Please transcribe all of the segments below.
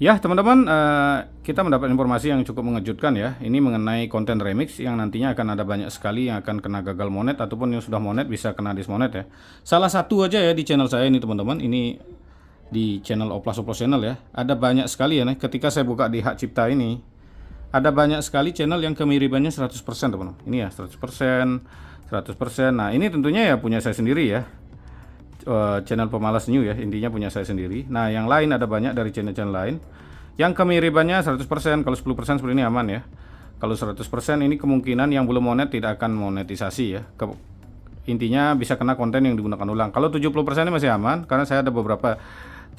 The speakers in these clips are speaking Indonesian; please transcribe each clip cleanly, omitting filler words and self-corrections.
Ya, teman-teman, kita mendapat informasi yang cukup mengejutkan ya. Ini mengenai konten remix yang nantinya akan ada banyak sekali yang akan kena gagal monet ataupun yang sudah monet bisa kena dismonet ya. Salah satu aja ya di channel saya ini teman-teman. Ini di channel Oplas Oplos Channel ya. Ada banyak sekali ya nih. Ketika saya buka di hak cipta ini, ada banyak sekali channel yang kemiripannya 100% teman-teman. Ini ya 100%, 100%. Nah, ini tentunya ya punya saya sendiri ya. Channel pemalas new ya, intinya punya saya sendiri. Nah, yang lain ada banyak dari channel-channel lain yang kemiripannya 100%. Kalau 10% seperti ini aman ya. Kalau 100% ini kemungkinan yang belum monet tidak akan monetisasi ya. Intinya bisa kena konten yang digunakan ulang. Kalau 70% ini masih aman, karena saya ada beberapa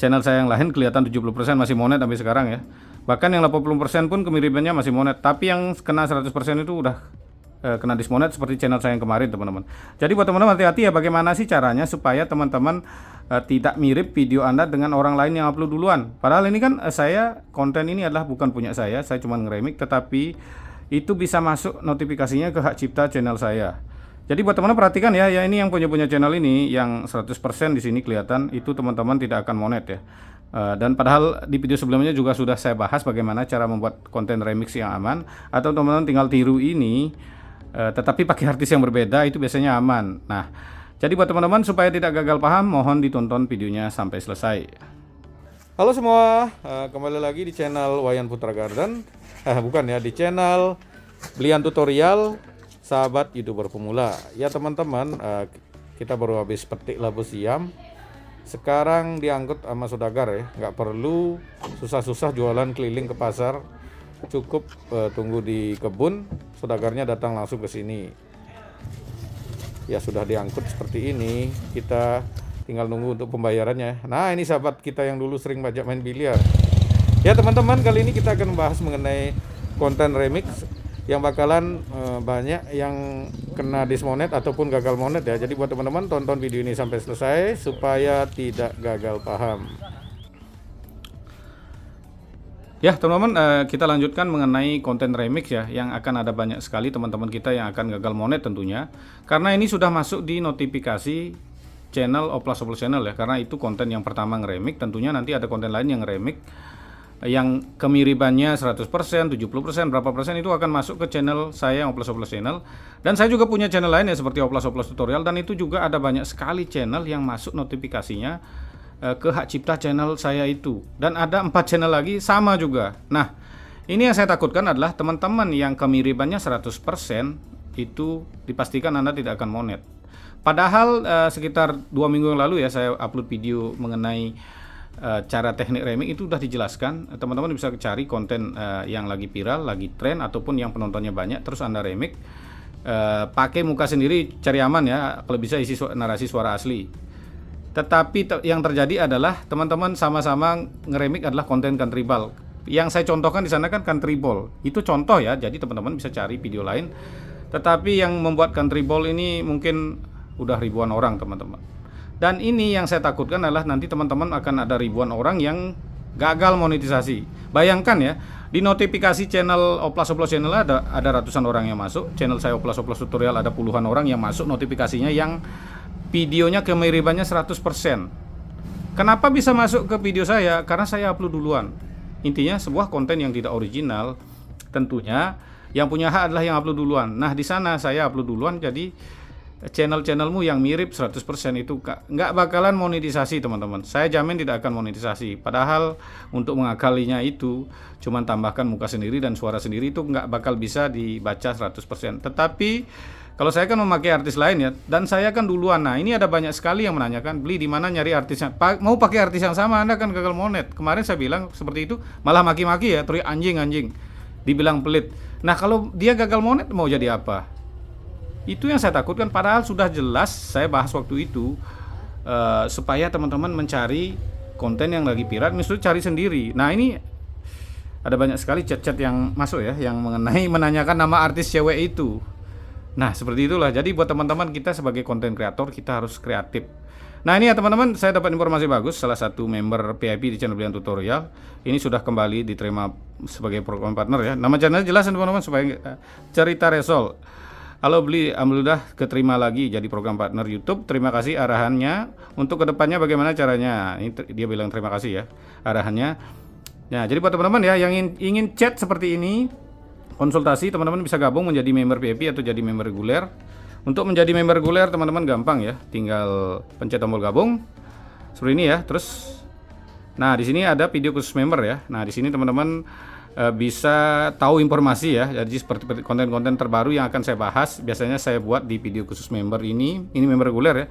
channel saya yang lain kelihatan 70% masih monet sampai sekarang ya. Bahkan yang 80% pun kemiripannya masih monet. Tapi yang kena 100% itu udah kena dismonet seperti channel saya yang kemarin teman-teman. Jadi buat teman-teman hati-hati ya, bagaimana sih caranya supaya teman-teman tidak mirip video Anda dengan orang lain yang upload duluan. Padahal ini kan saya, konten ini adalah bukan punya saya cuma ngeremik, tetapi itu bisa masuk notifikasinya ke hak cipta channel saya. Jadi buat teman-teman perhatikan ya, ini yang punya channel ini yang 100% di sini kelihatan itu teman-teman tidak akan monet ya. Dan padahal di video sebelumnya juga sudah saya bahas bagaimana cara membuat konten remix yang aman, atau teman-teman tinggal tiru ini tetapi pakai artis yang berbeda, itu biasanya aman. Nah, jadi buat teman-teman supaya tidak gagal paham, mohon ditonton videonya sampai selesai. Halo semua, kembali lagi di channel Wayan Putra Garden. Bukan ya, di channel Belian Tutorial, sahabat YouTuber pemula. Ya teman-teman, kita baru habis petik labu siam. Sekarang diangkut sama saudagar ya, nggak perlu susah-susah jualan keliling ke pasar. Cukup tunggu di kebun, saudagarnya datang langsung ke sini. Ya sudah diangkut seperti ini, kita tinggal nunggu untuk pembayarannya. Nah, ini sahabat kita yang dulu sering bajak main biliar. Ya teman-teman, kali ini kita akan membahas mengenai konten remix yang bakalan banyak yang kena dismonet ataupun gagal monet ya. Jadi buat teman-teman tonton video ini sampai selesai supaya tidak gagal paham. Ya teman-teman, kita lanjutkan mengenai konten remix ya, yang akan ada banyak sekali teman-teman kita yang akan gagal monet tentunya. Karena ini sudah masuk di notifikasi channel Oplas Oplos Channel ya, karena itu konten yang pertama ngeremix. Tentunya nanti ada konten lain yang ngeremix yang kemiripannya 100%, 70%, berapa persen itu akan masuk ke channel saya yang Oplas Oplos Channel. Dan saya juga punya channel lain ya seperti Oplas Oplos Tutorial, dan itu juga ada banyak sekali channel yang masuk notifikasinya ke hak cipta channel saya itu. Dan ada 4 channel lagi sama juga. Nah, ini yang saya takutkan adalah teman-teman yang kemiripannya 100% itu dipastikan Anda tidak akan monet. Padahal sekitar 2 minggu yang lalu ya saya upload video mengenai cara teknik remix, itu udah dijelaskan. Teman-teman bisa cari konten yang lagi viral, lagi tren, ataupun yang penontonnya banyak, terus Anda remix pakai muka sendiri, cari aman ya, kalau bisa isi narasi suara asli. Tetapi yang terjadi adalah teman-teman sama-sama ngeremix adalah konten country ball. Yang saya contohkan di sana kan country ball. Itu contoh ya. Jadi teman-teman bisa cari video lain. Tetapi yang membuat country ball ini mungkin udah ribuan orang teman-teman. Dan ini yang saya takutkan adalah nanti teman-teman akan ada ribuan orang yang gagal monetisasi. Bayangkan ya, di notifikasi channel Oplas Oplos Channel ada ratusan orang yang masuk. Channel saya Oplas Oplos Tutorial ada puluhan orang yang masuk notifikasinya yang videonya kemiripannya 100%. Kenapa bisa masuk ke video saya? Karena saya upload duluan. Intinya sebuah konten yang tidak original, tentunya yang punya hak adalah yang upload duluan. Nah, di sana saya upload duluan, jadi channel-channelmu yang mirip 100% itu nggak bakalan monetisasi teman-teman. Saya jamin tidak akan monetisasi. Padahal untuk mengakalinya itu cuman tambahkan muka sendiri dan suara sendiri, itu nggak bakal bisa dibaca 100%. Tetapi kalau saya kan memakai artis lain ya, dan saya kan duluan. Nah, ini ada banyak sekali yang menanyakan, beli di mana nyari artisnya? Mau pakai artis yang sama, Anda kan gagal monet. Kemarin saya bilang seperti itu, malah maki-maki ya, teriak anjing, dibilang pelit. Nah, kalau dia gagal monet mau jadi apa? Itu yang saya takutkan. Padahal sudah jelas saya bahas waktu itu, supaya teman-teman mencari konten yang lagi viral, misalnya cari sendiri. Nah, ini ada banyak sekali chat-chat yang masuk ya, yang menanyakan nama artis cewek itu. Nah, seperti itulah. Jadi buat teman-teman kita sebagai konten kreator, kita harus kreatif. Nah, ini ya teman-teman, saya dapat informasi bagus. Salah satu member VIP di channel Belian Tutorial ini sudah kembali diterima sebagai program partner ya. Nama channelnya jelas teman-teman, supaya cerita Resol. Halo Beli, alhamdulillah keterima lagi jadi program partner YouTube. Terima kasih arahannya. Untuk kedepannya bagaimana caranya? Ini dia bilang terima kasih ya arahannya. Nah, jadi buat teman-teman ya yang ingin chat seperti ini, konsultasi, teman-teman bisa gabung menjadi member VIP atau jadi member reguler. Untuk menjadi member reguler teman-teman gampang ya, tinggal pencet tombol gabung seperti ini ya. Terus, nah di sini ada video khusus member ya. Nah di sini teman-teman bisa tahu informasi ya. Jadi seperti konten-konten terbaru yang akan saya bahas, biasanya saya buat di video khusus member ini. Ini member reguler ya.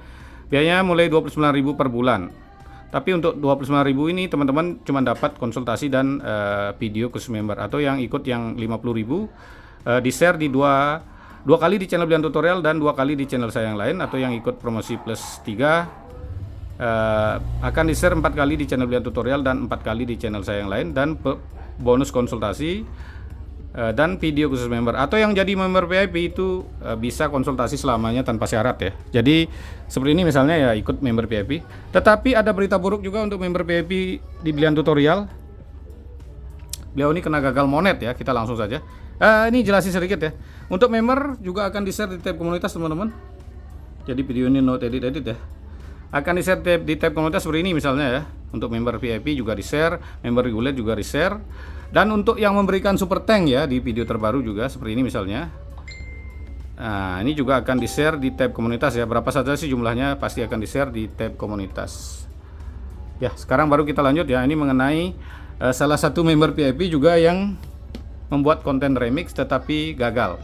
Biayanya mulai 29.000 per bulan. Tapi untuk 29.000 ini teman-teman cuma dapat konsultasi dan video khusus member, atau yang ikut yang 50.000 di-share di dua kali di channel Blian Tutorial dan 2 kali di channel saya yang lain, atau yang ikut promosi plus 3 akan di-share 4 kali di channel Blian Tutorial dan 4 kali di channel saya yang lain, dan bonus konsultasi dan video khusus member. Atau yang jadi member VIP itu bisa konsultasi selamanya tanpa syarat ya. Jadi seperti ini misalnya ya, ikut member VIP. Tetapi ada berita buruk juga untuk member VIP di Blian Tutorial. Beliau ini kena gagal monet ya. Kita langsung saja. Ini jelasin sedikit ya. Untuk member juga akan di-share di tab komunitas teman-teman. Jadi video ini no edit ya. Akan di-share di tab komunitas seperti ini misalnya ya. Untuk member VIP juga di-share, member reguler juga di-share. Dan untuk yang memberikan super tank ya di video terbaru juga seperti ini misalnya. Nah, ini juga akan di-share di tab komunitas ya. Berapa saja sih jumlahnya pasti akan di-share di tab komunitas. Ya, sekarang baru kita lanjut ya. Ini mengenai salah satu member VIP juga yang membuat konten remix tetapi gagal.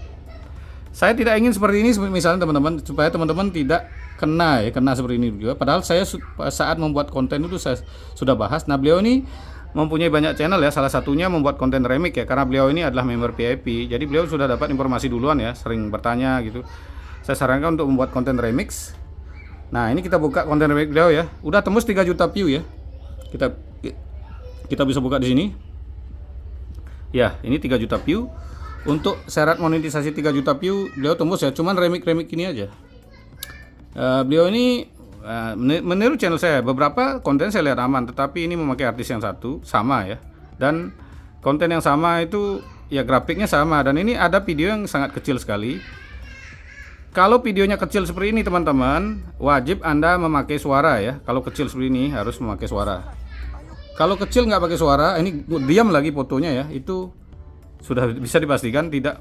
Saya tidak ingin seperti ini misalnya teman-teman, supaya teman-teman tidak kena seperti ini juga. Padahal saya saat membuat konten itu saya sudah bahas. Nah, beliau ini mempunyai banyak channel ya, salah satunya membuat konten remix ya, karena beliau ini adalah member VIP. Jadi beliau sudah dapat informasi duluan ya, sering bertanya gitu. Saya sarankan untuk membuat konten remix. Nah, ini kita buka konten remix beliau ya. Udah tembus 3 juta view ya. Kita bisa buka di sini. Ya, ini 3 juta view. Untuk syarat monetisasi 3 juta view beliau tembus ya, cuman remix ini aja. Beliau ini meniru channel saya, beberapa konten saya lihat aman, tetapi ini memakai artis yang satu sama ya, dan konten yang sama itu ya grafiknya sama, dan ini ada video yang sangat kecil sekali. Kalau videonya kecil seperti ini teman-teman, wajib Anda memakai suara ya. Kalau kecil seperti ini harus memakai suara. Kalau kecil nggak pakai suara, ini diam lagi fotonya ya, itu sudah bisa dipastikan tidak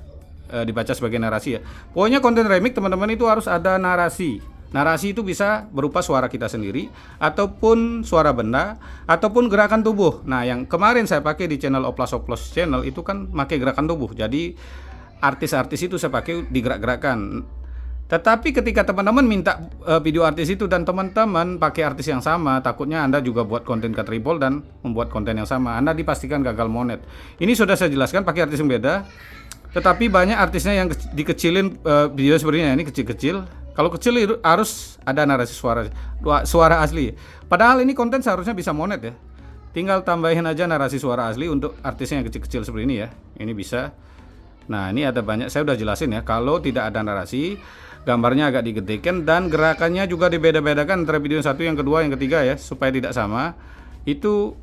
dibaca sebagai narasi ya. Pokoknya konten remix teman-teman itu harus ada narasi. Narasi itu bisa berupa suara kita sendiri, ataupun suara benda, ataupun gerakan tubuh. Nah, yang kemarin saya pakai di channel Oplas channel itu kan pakai gerakan tubuh. Jadi artis-artis itu saya pakai digerak-gerakan. Tetapi ketika teman-teman minta video artis itu dan teman-teman pakai artis yang sama, takutnya Anda juga buat konten K-Triple dan membuat konten yang sama, Anda dipastikan gagal monet. Ini sudah saya jelaskan pakai artis yang beda. Tetapi banyak artisnya yang dikecilin video seperti ini kecil-kecil. Kalau kecil harus ada narasi suara asli. Padahal ini konten seharusnya bisa monet ya. Tinggal tambahin aja narasi suara asli untuk artisnya yang kecil-kecil seperti ini ya. Ini bisa. Nah, ini ada banyak, saya udah jelasin ya. Kalau tidak ada narasi, gambarnya agak digedekan dan gerakannya juga dibeda-bedakan antara video yang satu, yang kedua, yang ketiga ya, supaya tidak sama. Itu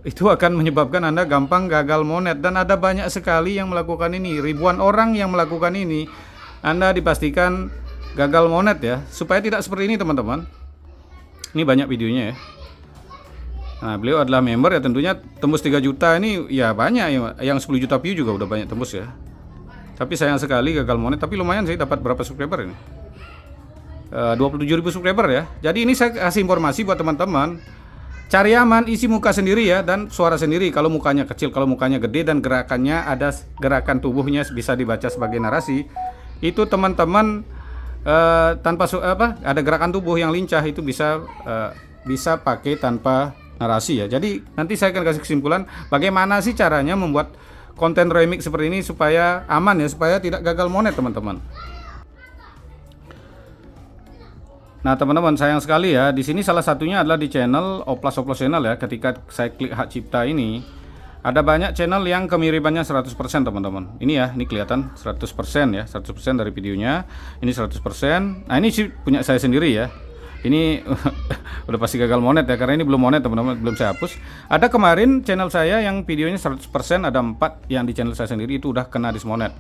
akan menyebabkan Anda gampang gagal monet, dan ada banyak sekali yang melakukan ini, ribuan orang yang melakukan ini. Anda dipastikan gagal monet ya. Supaya tidak seperti ini teman-teman, ini banyak videonya ya. Nah, beliau adalah member ya, tentunya tembus 3 juta ini ya banyak ya. Yang 10 juta view juga udah banyak tembus ya. Tapi sayang sekali gagal monet. Tapi lumayan sih, dapat berapa subscriber ini, 27.000 subscriber ya. Jadi ini saya kasih informasi buat teman-teman. Cari aman, isi muka sendiri ya, dan suara sendiri. Kalau mukanya kecil, kalau mukanya gede dan gerakannya ada gerakan tubuhnya bisa dibaca sebagai narasi, itu teman-teman tanpa ada gerakan tubuh yang lincah, itu bisa pakai tanpa narasi ya. Jadi nanti saya akan kasih kesimpulan bagaimana sih caranya membuat konten remix seperti ini supaya aman ya, supaya tidak gagal monet teman-teman. Nah teman-teman, sayang sekali ya, di sini salah satunya adalah di channel Oplas channel ya. Ketika saya klik hak cipta ini, ada banyak channel yang kemiripannya 100% teman-teman. Ini ya, ini kelihatan 100% ya, 100% dari videonya. Ini 100%. Nah ini sih punya saya sendiri ya. Ini udah pasti gagal monet ya, karena ini belum monet teman-teman, belum saya hapus. Ada kemarin channel saya yang videonya 100%, ada 4 yang di channel saya sendiri itu udah kena dismonet.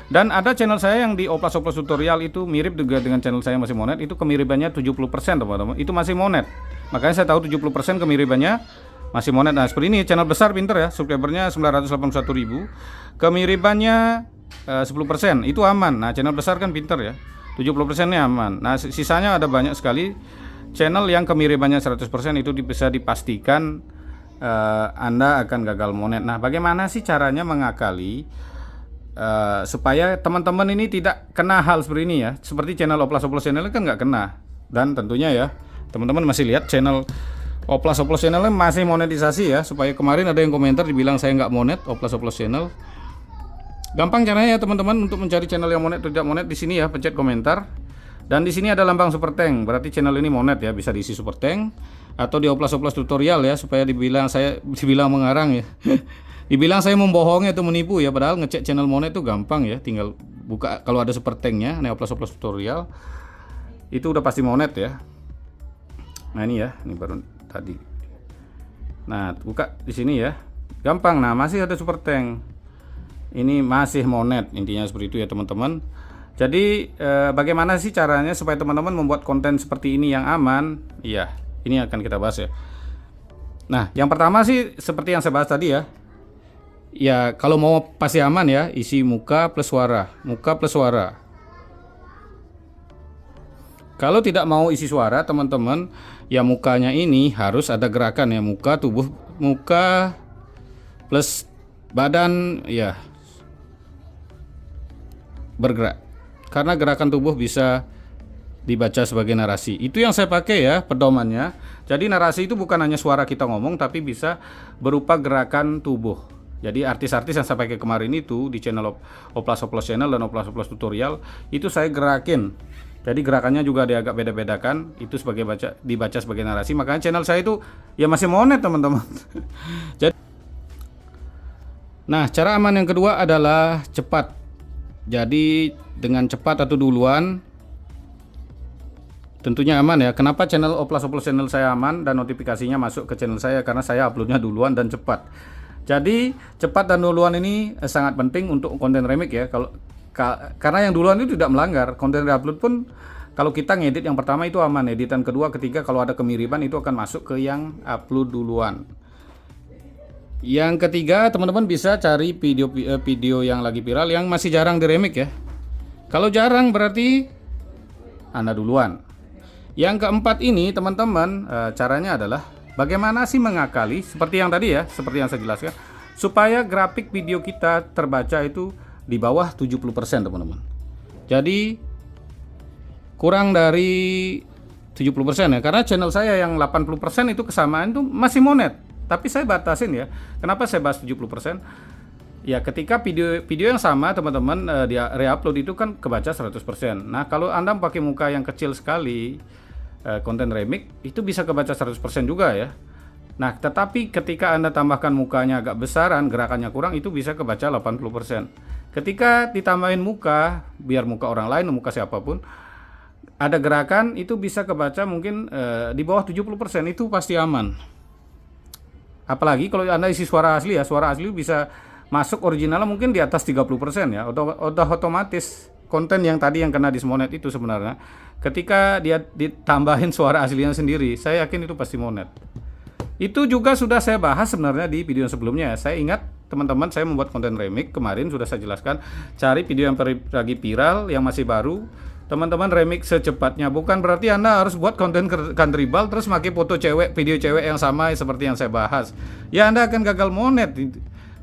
Dan ada channel saya yang di Oplas tutorial itu mirip juga dengan channel saya masih monet, itu kemiripannya 70% teman-teman, itu masih monet. Makanya saya tahu 70% kemiripannya masih monet. Nah seperti ini, channel besar pinter ya, subscribernya 981.000, kemiripannya 10%, itu aman. Nah channel besar kan pinter ya, 70% nya aman. Nah sisanya ada banyak sekali channel yang kemiripannya 100%, itu bisa dipastikan Anda akan gagal monet. Nah bagaimana sih caranya mengakali supaya teman-teman ini tidak kena hal seperti ini ya? Seperti channel Oplas Channel kan nggak kena, dan tentunya ya teman-teman masih lihat channel Oplas Channel masih monetisasi ya. Supaya kemarin ada yang komentar dibilang saya nggak monet Oplas Channel. Gampang caranya ya teman-teman untuk mencari channel yang monet atau tidak monet. Di sini ya, pencet komentar. Dan di sini ada lambang super tank, berarti channel ini monet ya, bisa diisi super tank atau di Oplas tutorial ya, supaya dibilang mengarang ya. Dibilang saya membohongi atau menipu ya, padahal ngecek channel monet itu gampang ya, tinggal buka kalau ada super tanknya, nih Oplas tutorial. Itu udah pasti monet ya. Nah ini ya, ini baru tadi. Nah, buka di sini ya. Gampang. Nah, masih ada super tank. Ini masih monet, intinya seperti itu ya teman-teman. Jadi bagaimana sih caranya supaya teman-teman membuat konten seperti ini yang aman? Iya, ini akan kita bahas ya. Nah, yang pertama sih seperti yang saya bahas tadi ya. Ya, kalau mau pasti aman ya, isi muka plus suara, muka plus suara. Kalau tidak mau isi suara teman-teman, ya mukanya ini harus ada gerakan ya, muka, tubuh, muka plus badan ya bergerak. Karena gerakan tubuh bisa dibaca sebagai narasi. Itu yang saya pakai ya pedomannya. Jadi narasi itu bukan hanya suara kita ngomong, tapi bisa berupa gerakan tubuh. Jadi artis-artis yang saya pakai kemarin itu di channel Oplas Channel dan Oplas tutorial itu saya gerakin. Jadi gerakannya juga dia agak beda-bedakan. Itu sebagai dibaca sebagai narasi. Makanya channel saya itu ya masih monet teman-teman. Jadi, nah cara aman yang kedua adalah cepat. Jadi dengan cepat atau duluan tentunya aman ya. Kenapa channel Oplas Channel saya aman dan notifikasinya masuk ke channel saya? Karena saya uploadnya duluan dan cepat. Jadi cepat dan duluan ini sangat penting untuk konten remix ya. Karena yang duluan itu tidak melanggar. Konten reupload pun kalau kita ngedit yang pertama itu aman. Editan kedua, ketiga kalau ada kemiripan itu akan masuk ke yang upload duluan. Yang ketiga, teman-teman bisa cari video yang lagi viral yang masih jarang diremix ya. Kalau jarang berarti Anda duluan. Yang keempat ini teman-teman, caranya adalah bagaimana sih mengakali seperti yang tadi ya, seperti yang saya jelaskan, supaya grafik video kita terbaca itu di bawah 70% teman-teman. Jadi kurang dari 70% ya, karena channel saya yang 80% itu kesamaan itu masih monet. Tapi saya batasin ya. Kenapa saya bahas 70%? Ya ketika video yang sama teman-teman dia reupload itu kan kebaca 100%. Nah kalau Anda pakai muka yang kecil sekali, konten remix itu bisa kebaca 100% juga ya. Nah tetapi ketika Anda tambahkan mukanya agak besaran, gerakannya kurang, itu bisa kebaca 80%. Ketika ditambahin muka, biar muka orang lain, muka siapapun, ada gerakan, itu bisa kebaca mungkin di bawah 70%, itu pasti aman. Apalagi kalau Anda isi suara asli ya, suara asli bisa masuk originalnya mungkin di atas 30% ya. Otomatis konten yang tadi yang kena dismonet itu sebenarnya ketika dia ditambahin suara aslinya sendiri, saya yakin itu pasti monet. Itu juga sudah saya bahas sebenarnya di video yang sebelumnya. Saya ingat teman-teman, saya membuat konten remix kemarin sudah saya jelaskan, cari video yang lagi viral yang masih baru. Teman-teman remix secepatnya, bukan berarti Anda harus buat konten country ball terus pakai foto cewek, video cewek yang sama seperti yang saya bahas. Ya Anda akan gagal monet.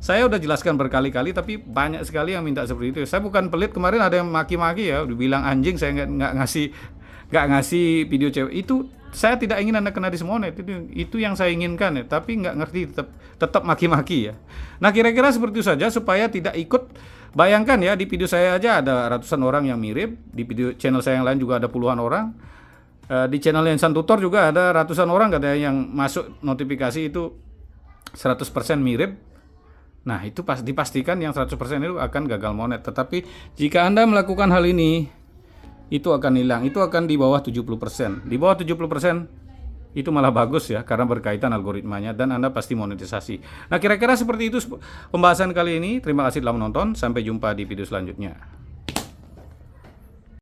Saya udah jelaskan berkali-kali, tapi banyak sekali yang minta seperti itu. Saya bukan pelit, kemarin ada yang maki-maki ya, dibilang anjing, saya nggak ngasih video cewek. Itu saya tidak ingin Anda kena dismonet. Itu yang saya inginkan ya, tapi nggak ngerti, tetap maki-maki ya. Nah kira-kira seperti itu saja supaya tidak ikut. Bayangkan ya, di video saya aja ada ratusan orang yang mirip, di video channel saya yang lain juga ada puluhan orang, di channel Insan Tutor juga ada ratusan orang katanya yang masuk notifikasi itu 100% mirip. Nah itu dipastikan yang 100% itu akan gagal monet. Tetapi jika Anda melakukan hal ini, itu akan hilang, itu akan di bawah 70%. Di bawah 70% itu malah bagus ya, karena berkaitan algoritmanya dan Anda pasti monetisasi. Nah kira-kira seperti itu pembahasan kali ini. Terima kasih telah menonton, sampai jumpa di video selanjutnya.